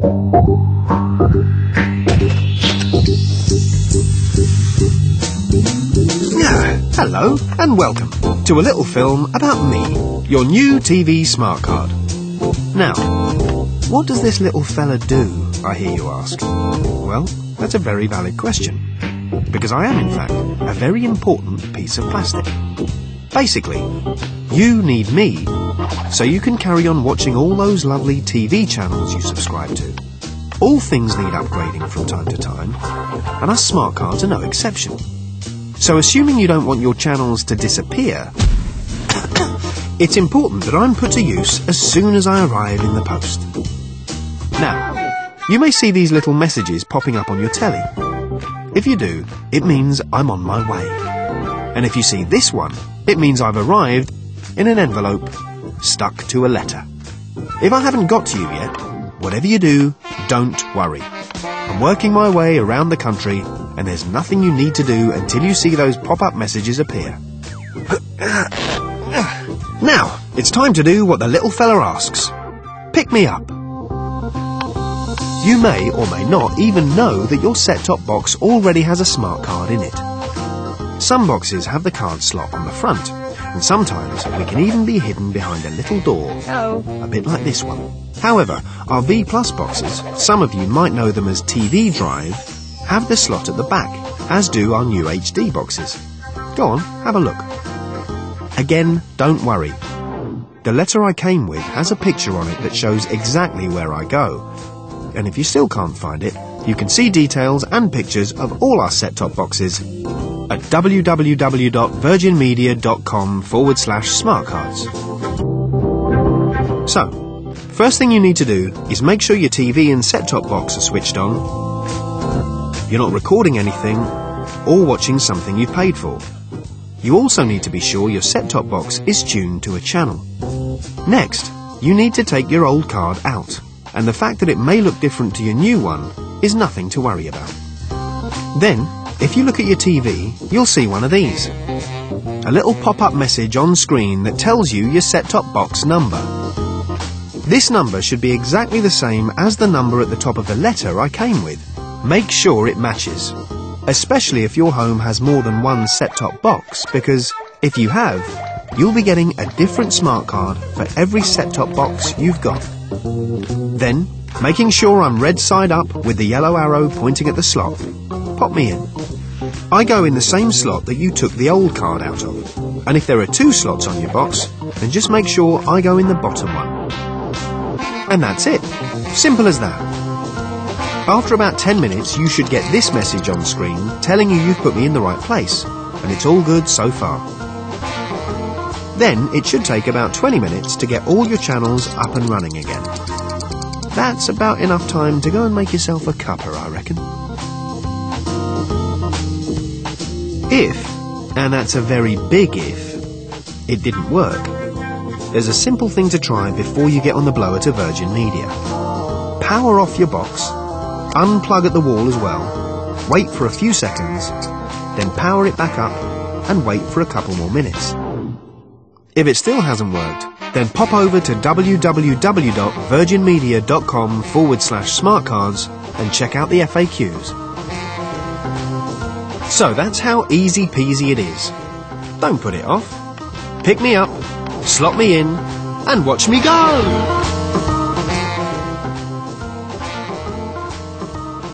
Hello and welcome to a little film about me, your new TV smart card. Now, what does this little fella do, I hear you ask? Well, that's a very valid question, because I am in fact a very important piece of plastic. Basically, you need me so you can carry on watching all those lovely TV channels you subscribe to. All things need upgrading from time to time, and us smart cards are no exception. So assuming you don't want your channels to disappear, it's important that I'm put to use as soon as I arrive in the post. Now, you may see these little messages popping up on your telly. If you do, it means I'm on my way. And if you see this one, it means I've arrived in an envelope stuck to a letter. If I haven't got to you yet, whatever you do, don't worry. I'm working my way around the country, and there's nothing you need to do until you see those pop-up messages appear. Now, it's time to do what the little fella asks. Pick me up. You may or may not even know that your set-top box already has a smart card in it. Some boxes have the card slot on the front, and sometimes we can even be hidden behind a little door, a bit like this one. However, our V Plus boxes, some of you might know them as TV drive, have the slot at the back, as do our new HD boxes. Go on, have a look. Again, don't worry. The letter I came with has a picture on it that shows exactly where I go. And if you still can't find it, you can see details and pictures of all our set-top boxes at www.virginmedia.com/smartcards. So, first thing you need to do is make sure your TV and set-top box are switched on, you're not recording anything, or watching something you've paid for. You also need to be sure your set-top box is tuned to a channel. Next, you need to take your old card out, and the fact that it may look different to your new one is nothing to worry about. Then, if you look at your TV, you'll see one of these. A little pop-up message on screen that tells you your set-top box number. This number should be exactly the same as the number at the top of the letter I came with. Make sure it matches, especially if your home has more than one set-top box, because if you have, you'll be getting a different smart card for every set-top box you've got. Then, making sure I'm red side up with the yellow arrow pointing at the slot, pop me in. I go in the same slot that you took the old card out of, and if there are two slots on your box, then just make sure I go in the bottom one. And that's it. Simple as that. After about 10 minutes, you should get this message on screen telling you you've put me in the right place, and it's all good so far. Then it should take about 20 minutes to get all your channels up and running again. That's about enough time to go and make yourself a cuppa, I reckon. If, and that's a very big if, it didn't work, there's a simple thing to try before you get on the blower to Virgin Media. Power off your box, unplug at the wall as well, wait for a few seconds, then power it back up and wait for a couple more minutes. If it still hasn't worked, then pop over to www.virginmedia.com/smartcards and check out the FAQs. So that's how easy peasy it is. Don't put it off. Pick me up, slot me in, and watch me go!